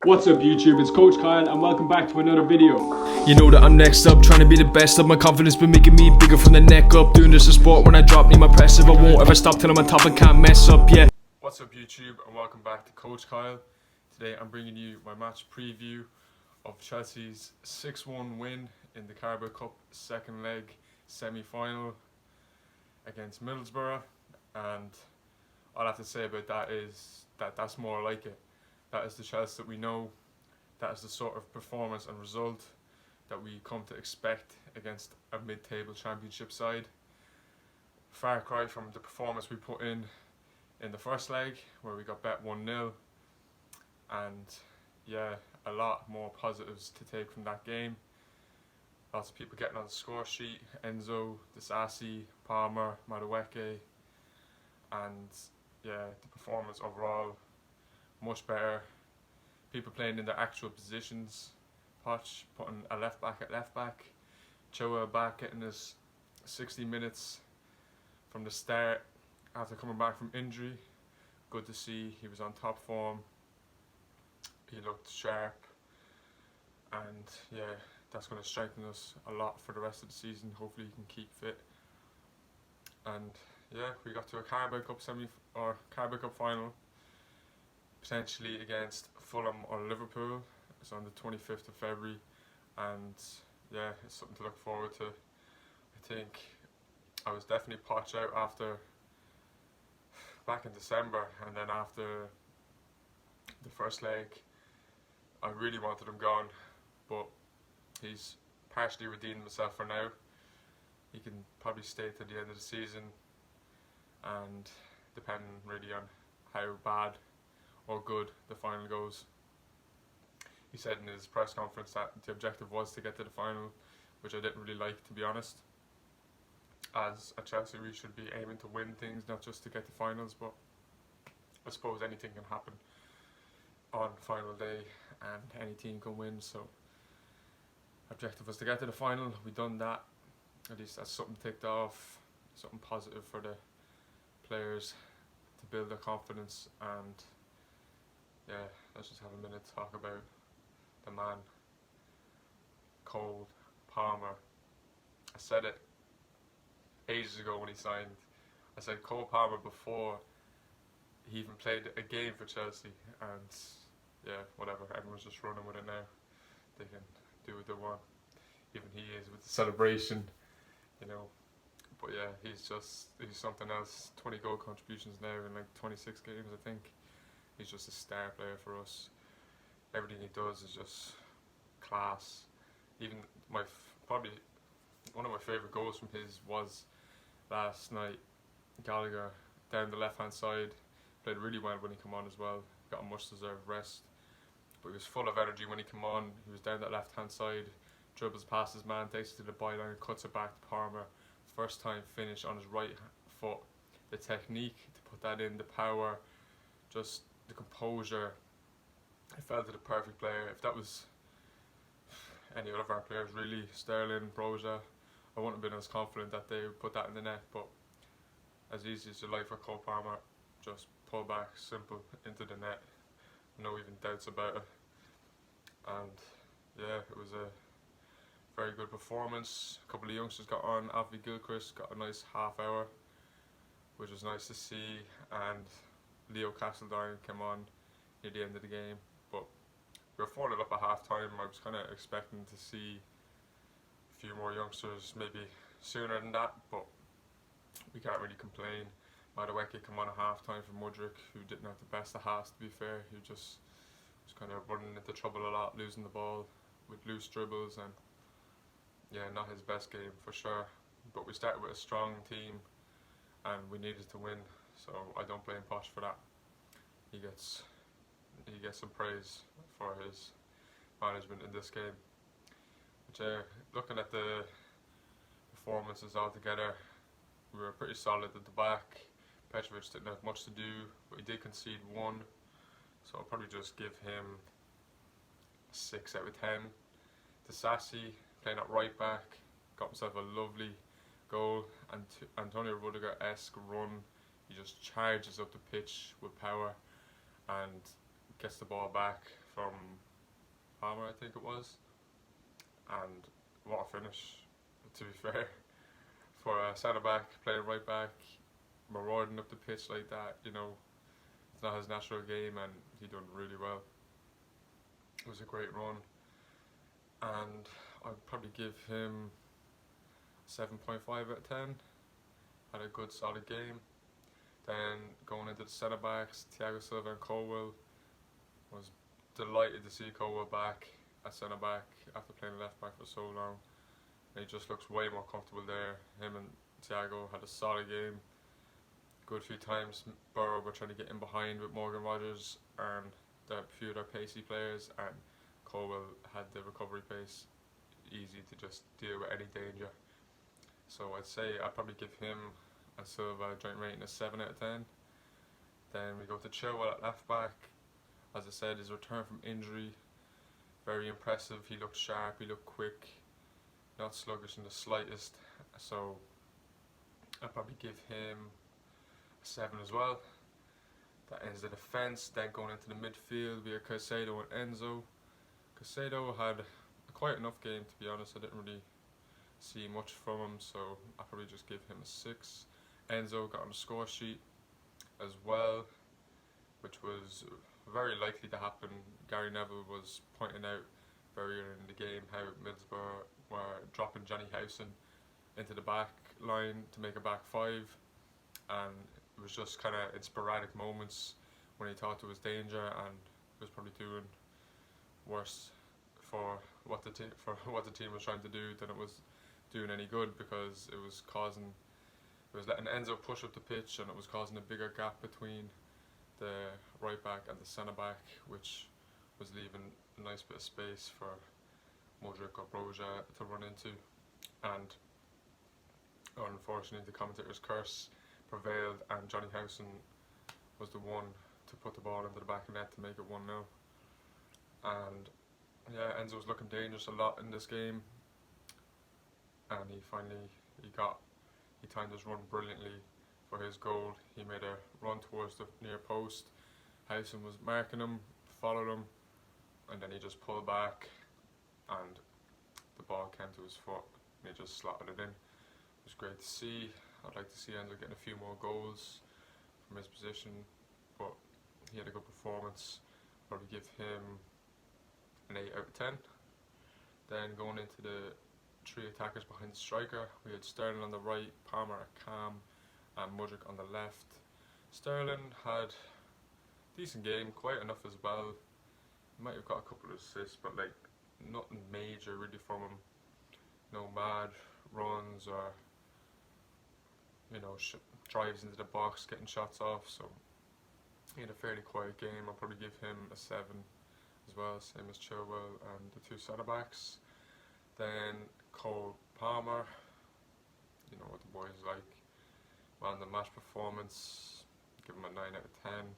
What's up YouTube, it's Coach Kyle and welcome back to another video. You know that I'm next up, trying to be the best of my confidence, been making me bigger from the neck up. Doing this a sport, when I drop, need my press. If I won't ever stop till I'm on top, I can't mess up, yeah. What's up YouTube and welcome back to Coach Kyle. Today I'm bringing you my match preview of Chelsea's 6-1 win in the Carabao Cup second leg semi final against Middlesbrough, and all I have to say about that is that's more like it. That is the Chelsea that we know. That is the sort of performance and result that we come to expect against a mid-table championship side. Far cry from the performance we put in the first leg, where we got bet 1-0, and yeah, a lot more positives to take from that game. Lots of people getting on the score sheet: Enzo, Disasi, Palmer, Madueke, and yeah, the performance overall much better. People playing in their actual positions. Poch putting a left back at left back. Choa back getting his 60 minutes from the start after coming back from injury. Good to see. He was on top form. He looked sharp, and yeah, that's going to strengthen us a lot for the rest of the season. Hopefully he can keep fit. And yeah, we got to a Carabao Cup Carabao Cup final, potentially against Fulham or Liverpool. It's on the 25th of February, and yeah, it's something to look forward to. I think I was definitely Poch out after back in December, and then after the first leg I really wanted him gone, but he's partially redeemed himself for now. He can probably stay to the end of the season, and depending really on how bad or good the final goes. He said in his press conference that the objective was to get to the final, which I didn't really like, to be honest. As a Chelsea, we should be aiming to win things, not just to get to finals, but I suppose anything can happen on final day and any team can win, so objective was to get to the final. We done that. At least that's something ticked off, something positive for the players to build their confidence. And yeah, let's just have a minute to talk about the man, Cole Palmer. I said it ages ago when he signed. I said Cole Palmer before he even played a game for Chelsea, and yeah, whatever, everyone's just running with it now. They can do what they want. Even he is with the celebration, you know. But yeah, he's something else. 20 goal contributions now in like 26 games, I think. He's just a star player for us. Everything he does is just class. Even probably one of my favourite goals from his was last night. Gallagher down the left hand side, played really well when he came on as well. Got a much deserved rest, but he was full of energy when he came on. He was down that left hand side, dribbles past his man, takes it to the byline, cuts it back to Palmer. First time finish on his right foot. The technique to put that in, the power, just the composure. It fell to the perfect player. If that was any other of our players, really, Sterling, Broja, I wouldn't have been as confident that they would put that in the net. But as easy as you like for Cole Palmer, just pull back, simple, into the net. No even doubts about it. And yeah, it was a very good performance. A couple of youngsters got on. Alfie Gilchrist got a nice half hour, which was nice to see, and Leo Castledine came on near the end of the game. But we were 4-0 up at half time. I was kind of expecting to see a few more youngsters maybe sooner than that, but we can't really complain. Madueke came on at half time for Mudryk, who didn't have the best of halves, to be fair. He just was kind of running into trouble a lot, losing the ball with loose dribbles, and yeah, not his best game for sure. But we started with a strong team and we needed to win, so I don't blame Poch for that. He gets some praise for his management in this game. But looking at the performances altogether, we were pretty solid at the back. Petrovic didn't have much to do, but he did concede one, so I'll probably just give him 6 out of 10. Disasi, playing at right back, got himself a lovely goal, and Antonio Rudiger-esque run. He just charges up the pitch with power and gets the ball back from Palmer, I think it was. And what a finish, to be fair, for a centre back playing right back, marauding up the pitch like that. You know, it's not his natural game, and he done really well. It was a great run, and I'd probably give him 7.5 out of 10. Had a good solid game. Then going into the centre backs, Thiago Silva and Colwell. Was delighted to see Colwell back at centre back after playing left back for so long. And he just looks way more comfortable there. Him and Thiago had a solid game. Good few times Borough were trying to get in behind with Morgan Rogers and a few of their pacey players, and Colwell had the recovery pace, easy to just deal with any danger. So I'd say I'd probably give him and Silva a joint rating of 7 out of 10. Then we go to Chilwell at left back. As I said, his return from injury, very impressive. He looked sharp, he looked quick, not sluggish in the slightest. So I'd probably give him a 7 as well. That ends the defence. Then going into the midfield, we have Caicedo and Enzo. Caicedo had a quite enough game, to be honest. I didn't really see much from him, so I'll probably just give him a 6. Enzo got on the score sheet as well, which was very likely to happen. Gary Neville was pointing out very early in the game how Middlesbrough were dropping Johnny Howson into the back line to make a back 5, and it was just kind of in sporadic moments when he thought there was danger, and was probably doing worse for what the team was trying to do than it was doing any good, because it was letting Enzo push up the pitch, and it was causing a bigger gap between the right back and the centre back, which was leaving a nice bit of space for Mudryk or Broja to run into. And unfortunately, the commentator's curse prevailed, and Johnny Howson was the one to put the ball into the back of the net to make it 1-0. And yeah, Enzo was looking dangerous a lot in this game, and he timed his run brilliantly for his goal. He made a run towards the near post. Howson was marking him, followed him, and then he just pulled back, and the ball came to his foot, and he just slotted it in. It was great to see. I'd like to see Enzo getting a few more goals from his position, but he had a good performance. Probably give him an 8 out of 10. Then going into the 3 attackers behind the striker, we had Sterling on the right, Palmer at cam, and Mudryk on the left. Sterling had a decent game, quite enough as well. He might have got a couple of assists, but like nothing major really from him. No mad runs or drives into the box, getting shots off. So he had a fairly quiet game. I'll probably give him a 7 as well, same as Chilwell and the 2 centre backs. Then Cole Palmer, you know what the boys like. On the match performance, give him a 9 out of 10,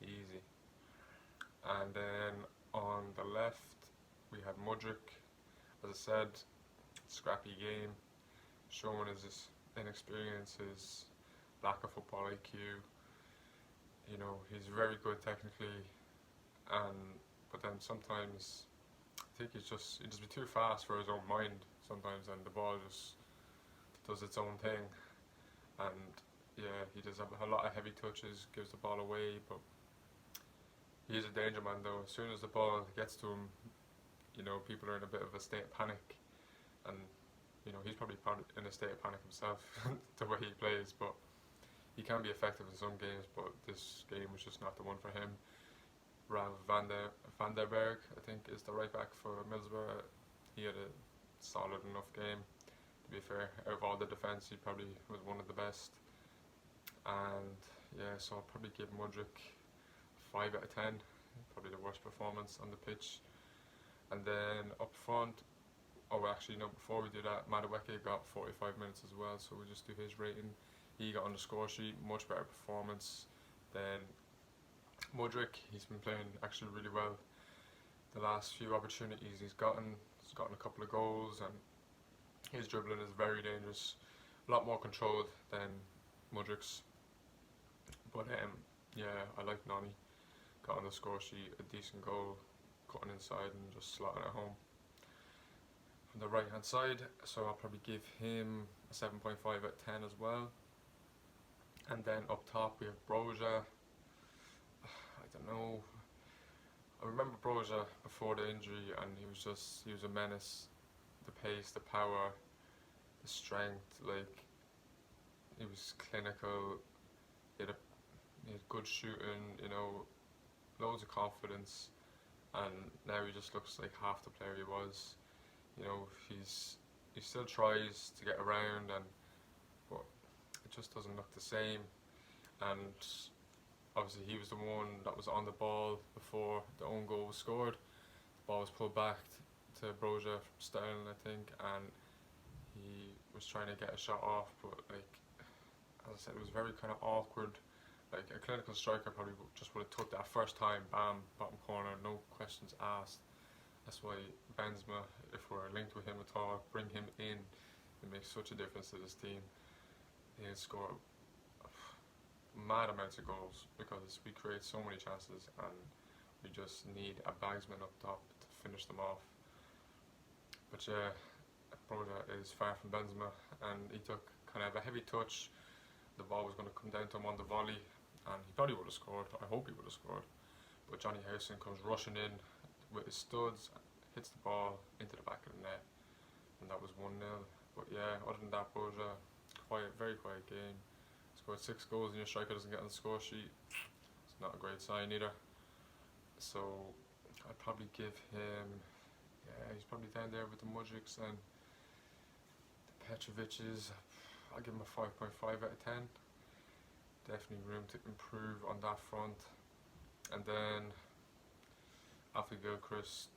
easy. And then on the left, we had Mudryk. As I said, scrappy game, showing his inexperience, his lack of football IQ. You know, he's very good technically, but then sometimes I think he'd just be too fast for his own mind sometimes, and the ball just does its own thing. And yeah, he does have a lot of heavy touches, gives the ball away, but he's a danger man though. As soon as the ball gets to him, you know, people are in a bit of a state of panic, and you know, he's probably in a state of panic himself the way he plays, but he can be effective in some games, but this game was just not the one for him. Rav van der Berg, I think, is the right back for Middlesbrough. He had a solid enough game. To be fair, out of all the defence, he probably was one of the best. And yeah, so I'll probably give Mudryk 5 out of 10. Probably the worst performance on the pitch. And then up front, before we do that, Madueke got 45 minutes as well, so we'll just do his rating. He got on the score sheet, much better performance than Mudryk. He's been playing actually really well. The last few opportunities he's gotten a couple of goals, and his dribbling is very dangerous, a lot more controlled than Mudryk's. But yeah, I like Nani. Got on the score sheet, a decent goal, cutting inside and just slotting it home. From the right hand side, so I'll probably give him a 7.5 out of 10 as well. And then up top we have Broja. I don't know. I remember Broja before the injury, and he was a menace. The pace, the power, the strength, like he was clinical. He had good shooting, you know, loads of confidence, and now he just looks like half the player he was. You know, he still tries to get around, but it just doesn't look the same. And obviously he was the one that was on the ball before the own goal was scored. The ball was pulled back to Broja from Sterling, I think, and he was trying to get a shot off, but like, as I said, it was very kind of awkward. Like a clinical striker probably just would have took that first time, bam, bottom corner, no questions asked. That's why Benzema, if we're linked with him at all, bring him in. It makes such a difference to this team. He'll score mad amounts of goals because we create so many chances, and we just need a bagsman up top to finish them off. But yeah, Broja is far from Benzema, and he took kind of a heavy touch. The ball was going to come down to him on the volley, and he probably would have scored. I hope he would have scored. But Johnny Howson comes rushing in with his studs, hits the ball into the back of the net, and that was 1-0. But yeah, other than that, Broja, very quiet game. Scored 6 goals and your striker doesn't get on the score sheet. It's not a great sign either. So I'd probably give him, yeah, he's probably down there with the Mudriks and the Petrovic's. I'll give him a 5.5 out of 10. Definitely room to improve on that front. And then Alfie Gilchrist,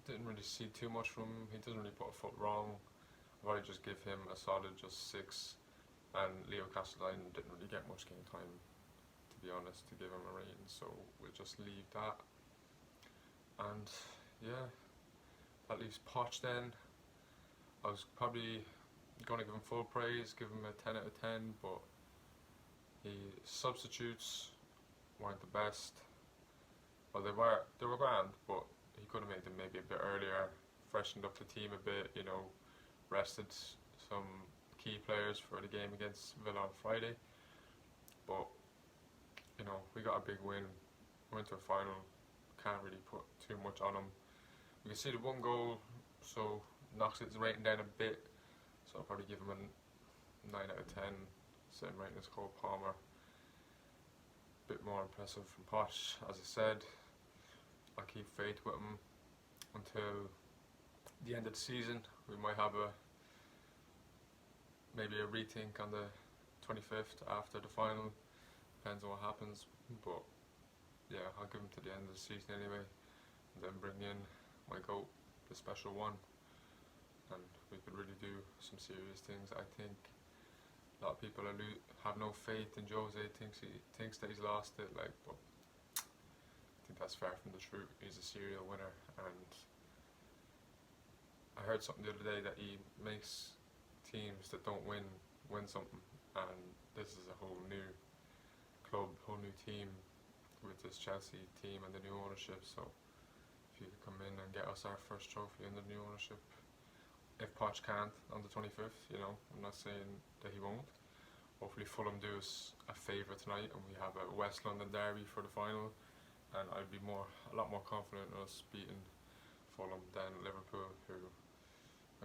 didn't really see too much from him. He doesn't really put a foot wrong. I'd probably just give him a solid just 6. And Leo Castelline didn't really get much game time, to be honest, to give him a rating, so we'll just leave that. And yeah, that leaves Poch then. I was probably going to give him full praise, give him a 10 out of 10, but his substitutes weren't the best. Well, they were grand, but he could have made them maybe a bit earlier, freshened up the team a bit, you know, rested some key players for the game against Villa on Friday. But you know, we got a big win, went to a final, can't really put too much on him. We can see the 1 goal, so knocks his rating down a bit, so I'll probably give him a 9 out of 10, same rating as Cole Palmer. Bit more impressive from Poch, as I said. I'll keep faith with him until the end of the season. We might have maybe a rethink on the 25th after the final, depends on what happens, but yeah, I'll give him to the end of the season anyway, and then bring in my GOAT, the special one, and we could really do some serious things. I think a lot of people have no faith in Jose, thinks that he's lost it, like, but I think that's far from the truth. He's a serial winner, and I heard something the other day that he makes teams that don't win something, and this is a whole new club, whole new team with this Chelsea team and the new ownership. So if you could come in and get us our first trophy under the new ownership, if Poch can't on the 25th, you know, I'm not saying that he won't. Hopefully Fulham do us a favour tonight and we have a West London derby for the final, and I'd be a lot more confident in us beating Fulham than Liverpool, who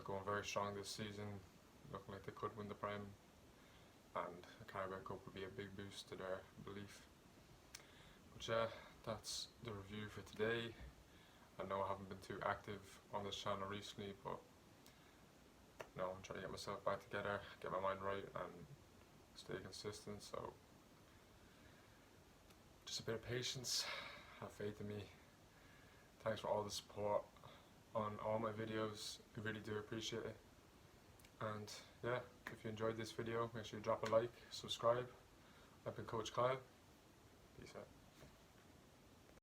are going very strong this season, looking like they could win the Prem, and the Carabao Cup would be a big boost to their belief. But yeah, that's the review for today. I know I haven't been too active on this channel recently, but no, I'm trying to get myself back together, get my mind right and stay consistent, so just a bit of patience, have faith in me. Thanks for all the support on all my videos, I really do appreciate it. And yeah, if you enjoyed this video, make sure you drop a like, subscribe. I've been Coach Kyle, peace out.